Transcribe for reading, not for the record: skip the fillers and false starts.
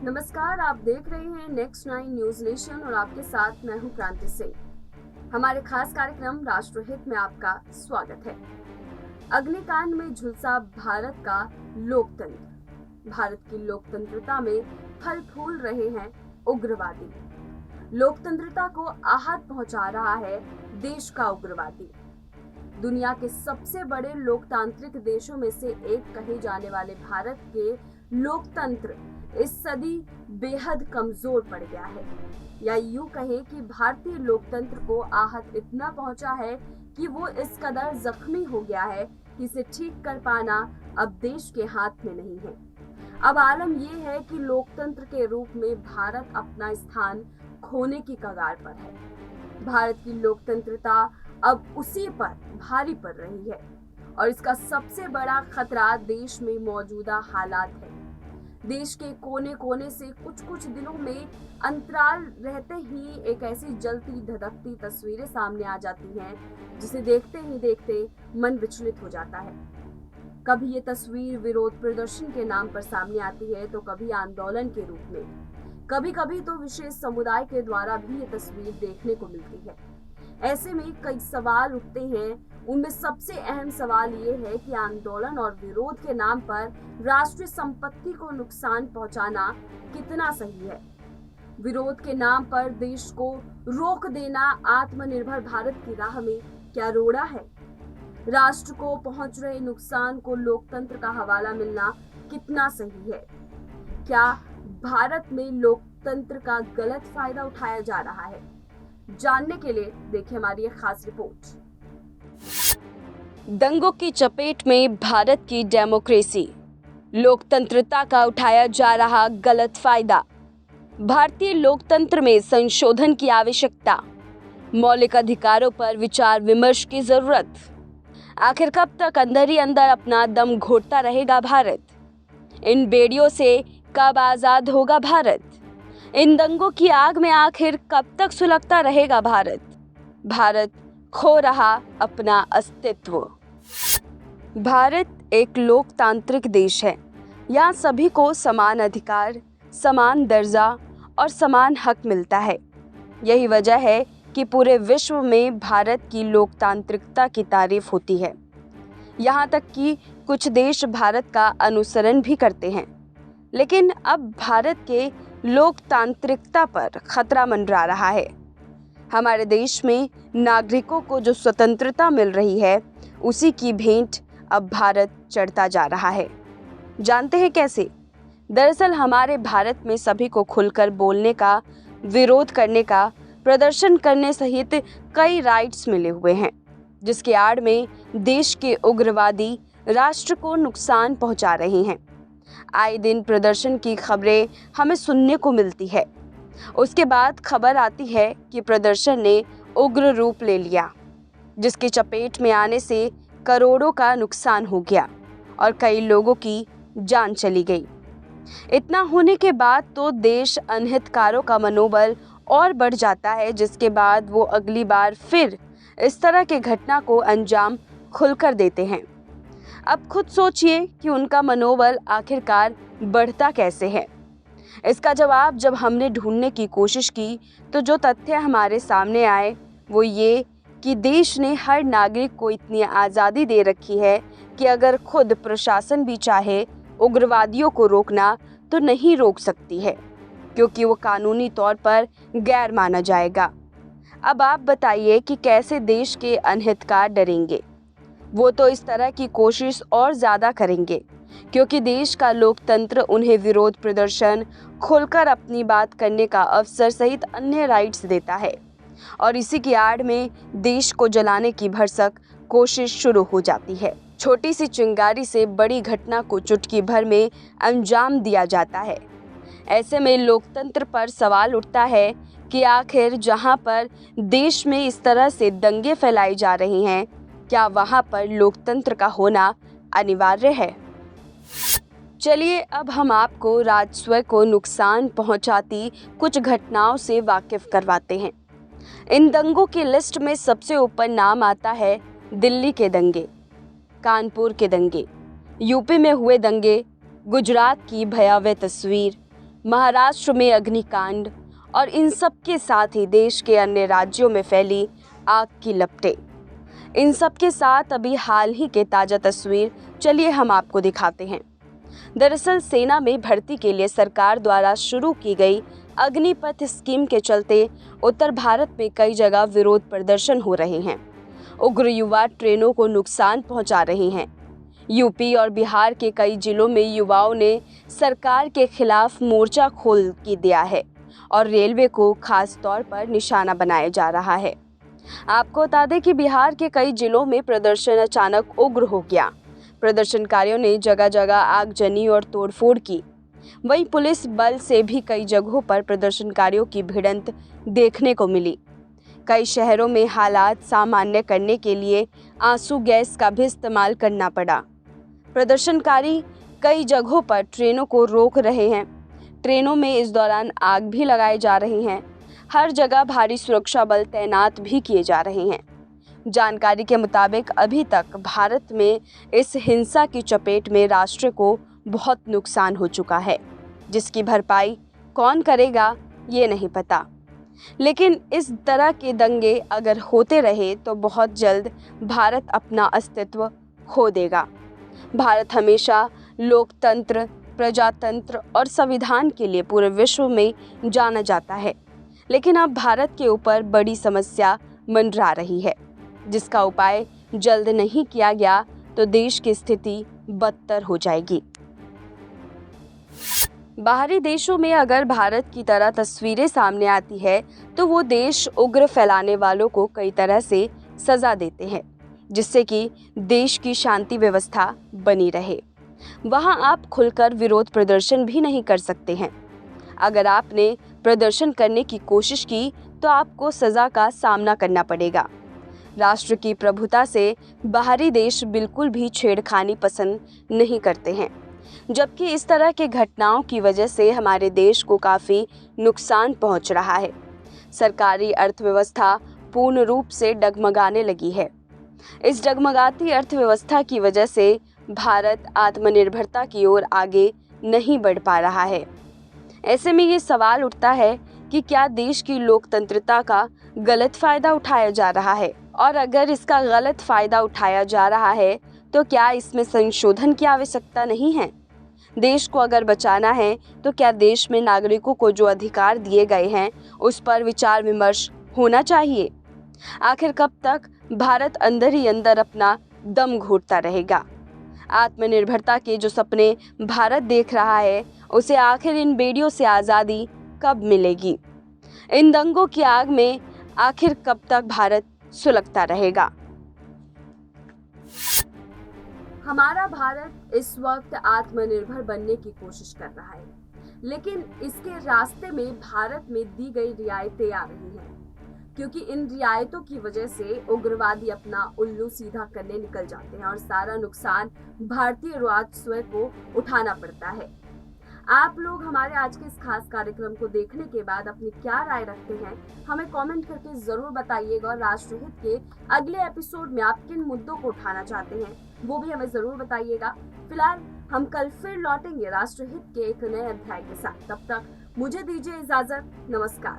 नमस्कार, आप देख रहे हैं नेक्स्ट 9 न्यूज नेशन और आपके साथ मैं हूं क्रांति सिंह। हमारे खास कार्यक्रम राष्ट्रहित में आपका स्वागत है। अग्निकांड में झुलसा भारत का लोकतंत्र। भारत की लोकतंत्रता में फल फूल रहे हैं उग्रवादी। लोकतंत्रता को आहत पहुंचा रहा है देश का उग्रवादी। दुनिया के सबसे बड़े लोकतांत्रिक देशों में से एक कहे जाने वाले भारत के लोकतंत्र इस सदी बेहद कमजोर पड़ गया है, या यूं कहें कि भारतीय लोकतंत्र को आहत इतना पहुंचा है कि वो इस कदर जख्मी हो गया है कि इसे ठीक कर पाना अब देश के हाथ में नहीं है। अब आलम ये है कि लोकतंत्र के रूप में भारत अपना स्थान खोने की कगार पर है। भारत की लोकतंत्रता अब उसी पर भारी पड़ रही है और इसका सबसे बड़ा खतरा देश में मौजूदा हालात है। देश के कोने कोने से कुछ दिनों में अंतराल रहते ही एक ऐसी जलती धधकती तस्वीरें सामने आ जाती हैं जिसे देखते ही देखते मन विचलित हो जाता है। कभी ये तस्वीर विरोध प्रदर्शन के नाम पर सामने आती है तो कभी आंदोलन के रूप में, कभी कभी तो विशेष समुदाय के द्वारा भी ये तस्वीर देखने को मिलती है। ऐसे में कई सवाल उठते हैं। उनमें सबसे अहम सवाल ये है कि आंदोलन और विरोध के नाम पर राष्ट्रीय संपत्ति को नुकसान पहुंचाना कितना सही है। विरोध के नाम पर देश को रोक देना आत्मनिर्भर भारत की राह में क्या रोड़ा है। राष्ट्र को पहुंच रहे नुकसान को लोकतंत्र का हवाला मिलना कितना सही है। क्या भारत में लोकतंत्र का गलत फायदा उठाया जा रहा है? जानने के लिए देखिए हमारी एक खास रिपोर्ट। दंगों की चपेट में भारत की डेमोक्रेसी, लोकतंत्रता का उठाया जा रहा गलत फायदा, भारतीय लोकतंत्र में संशोधन की आवश्यकता, मौलिक अधिकारों पर विचार विमर्श की जरूरत। आखिर कब तक अंदर ही अंदर अपना दम घोटता रहेगा भारत? इन बेड़ियों से कब आजाद होगा भारत? इन दंगों की आग में आखिर कब तक सुलगता रहेगा भारत? भारत खो रहा अपना अस्तित्व। भारत एक लोकतांत्रिक देश है। यहाँ सभी को समान अधिकार, समान दर्जा और समान हक मिलता है। यही वजह है कि पूरे विश्व में भारत की लोकतांत्रिकता की तारीफ होती है। यहाँ तक कि कुछ देश भारत का अनुसरण भी करते हैं। लेकिन अब भारत के लोकतांत्रिकता पर खतरा मंडरा रहा है। हमारे देश में नागरिकों को जो स्वतंत्रता मिल रही है, उसी की भेंट अब भारत चढ़ता जा रहा है। जानते हैं कैसे? दरअसल हमारे भारत में सभी को खुलकर बोलने का, विरोध करने का, प्रदर्शन करने सहित कई राइट्स मिले हुए हैं, जिसके आड़ में देश के उग्रवादी राष्ट्र को नुकसान पहुंचा रहे हैं। आए दिन प्रदर्शन की खबरें हमें सुनने को मिलती है। उसके बाद खबर आती है कि प्रदर्शन ने उग्र रूप ले लिया, जिसकी चपेट में आने से करोड़ों का नुकसान हो गया और कई लोगों की जान चली गई। इतना होने के बाद तो देश अनहितकारों का मनोबल और बढ़ जाता है, जिसके बाद वो अगली बार फिर इस तरह के घटना को अंजाम खुलकर देते हैं। अब खुद सोचिए कि उनका मनोबल आखिरकार बढ़ता कैसे है। इसका जवाब जब हमने ढूंढने की कोशिश की तो जो तथ्य हमारे सामने आए वो ये कि देश ने हर नागरिक को इतनी आज़ादी दे रखी है कि अगर खुद प्रशासन भी चाहे उग्रवादियों को रोकना तो नहीं रोक सकती है, क्योंकि वो कानूनी तौर पर गैर माना जाएगा। अब आप बताइए कि कैसे देश के अनहितकार डरेंगे? वो तो इस तरह की कोशिश और ज़्यादा करेंगे, क्योंकि देश का लोकतंत्र उन्हें विरोध प्रदर्शन, खुलकर अपनी बात करने का अवसर सहित अन्य राइट्स देता है। और इसी की आड़ में देश को जलाने की भरसक कोशिश शुरू हो जाती है। छोटी सी चिंगारी से बड़ी घटना को चुटकी भर में अंजाम दिया जाता है। ऐसे में लोकतंत्र पर सवाल उठता है कि आखिर जहां पर देश में इस तरह से दंगे फैलाई जा रहे हैं, क्या वहां पर लोकतंत्र का होना अनिवार्य है? चलिए अब हम आपको राजस्व को नुकसान पहुंचाती कुछ घटनाओं से वाकिफ करवाते हैं। इन दंगों की लिस्ट में सबसे ऊपर नाम आता है दिल्ली के दंगे, कानपुर के दंगे, यूपी में हुए दंगे, गुजरात की भयावह तस्वीर, महाराष्ट्र में अग्निकांड और इन सब के साथ ही देश के अन्य राज्यों में फैली आग की लपटें। इन सब के साथ अभी हाल ही के ताज़ा तस्वीर चलिए हम आपको दिखाते हैं। दरअसल सेना में भर्ती के लिए सरकार द्वारा शुरू की गई अग्निपथ स्कीम के चलते उत्तर भारत में कई जगह विरोध प्रदर्शन हो रहे हैं। उग्र युवा ट्रेनों को नुकसान पहुंचा रहे हैं। यूपी और बिहार के कई जिलों में युवाओं ने सरकार के खिलाफ मोर्चा खोल दिया है और रेलवे को खास तौर पर निशाना बनाया जा रहा है। आपको बता दें कि बिहार के कई जिलों में प्रदर्शन अचानक उग्र हो गया। प्रदर्शनकारियों ने जगह जगह आगजनी और तोड़फोड़ की। वहीं पुलिस बल से भी कई जगहों पर प्रदर्शनकारियों की भिड़ंत देखने को मिली। कई शहरों में हालात सामान्य करने के लिए आंसू गैस का भी इस्तेमाल करना पड़ा। प्रदर्शनकारी कई जगहों पर ट्रेनों को रोक रहे हैं। ट्रेनों में इस दौरान आग भी लगाए जा रही हैं। हर जगह भारी सुरक्षा बल तैनात भी किए जा रहे हैं। जानकारी के मुताबिक अभी तक भारत में इस हिंसा की चपेट में राष्ट्र को बहुत नुकसान हो चुका है, जिसकी भरपाई कौन करेगा ये नहीं पता। लेकिन इस तरह के दंगे अगर होते रहे तो बहुत जल्द भारत अपना अस्तित्व खो देगा। भारत हमेशा लोकतंत्र, प्रजातंत्र और संविधान के लिए पूरे विश्व में जाना जाता है, लेकिन अब भारत के ऊपर बड़ी समस्या मंडरा रही है, जिसका उपाय जल्द नहीं किया गया तो देश की स्थिति बदतर हो जाएगी। बाहरी देशों में अगर भारत की तरह तस्वीरें सामने आती है तो वो देश उग्र फैलाने वालों को कई तरह से सजा देते हैं, जिससे कि देश की शांति व्यवस्था बनी रहे। वहाँ आप खुलकर विरोध प्रदर्शन भी नहीं कर सकते हैं। अगर आपने प्रदर्शन करने की कोशिश की तो आपको सजा का सामना करना पड़ेगा। राष्ट्र की प्रभुता से बाहरी देश बिल्कुल भी छेड़खानी पसंद नहीं करते हैं, जबकि इस तरह के घटनाओं की वजह से हमारे देश को काफ़ी नुकसान पहुंच रहा है। सरकारी अर्थव्यवस्था पूर्ण रूप से डगमगाने लगी है। इस डगमगाती अर्थव्यवस्था की वजह से भारत आत्मनिर्भरता की ओर आगे नहीं बढ़ पा रहा है। ऐसे में ये सवाल उठता है कि क्या देश की लोकतंत्रता का गलत फ़ायदा उठाया जा रहा है, और अगर इसका गलत फ़ायदा उठाया जा रहा है तो क्या इसमें संशोधन की आवश्यकता नहीं है? देश को अगर बचाना है तो क्या देश में नागरिकों को जो अधिकार दिए गए हैं उस पर विचार विमर्श होना चाहिए? आखिर कब तक भारत अंदर ही अंदर अपना दम घोटता रहेगा? आत्मनिर्भरता के जो सपने भारत देख रहा है उसे आखिर इन बेड़ियों से आज़ादी कब मिलेगी? इन दंगों की आग में आखिर कब तक भारत सुलगता रहेगा? हमारा भारत इस वक्त आत्मनिर्भर बनने की कोशिश कर रहा है, लेकिन इसके रास्ते में भारत में दी गई रियायतें आ रही हैं, क्योंकि इन रियायतों की वजह से उग्रवादी अपना उल्लू सीधा करने निकल जाते हैं और सारा नुकसान भारतीय राजस्व को उठाना पड़ता है। आप लोग हमारे आज के इस खास कार्यक्रम को देखने के बाद अपनी क्या राय रखते हैं, हमें कमेंट करके जरूर बताइएगा। और राष्ट्रहित के अगले एपिसोड में आप किन मुद्दों को उठाना चाहते हैं वो भी हमें जरूर बताइएगा। फिलहाल हम कल फिर लौटेंगे राष्ट्रहित के एक नए अध्याय के साथ। तब तक मुझे दीजिए इजाजत। नमस्कार।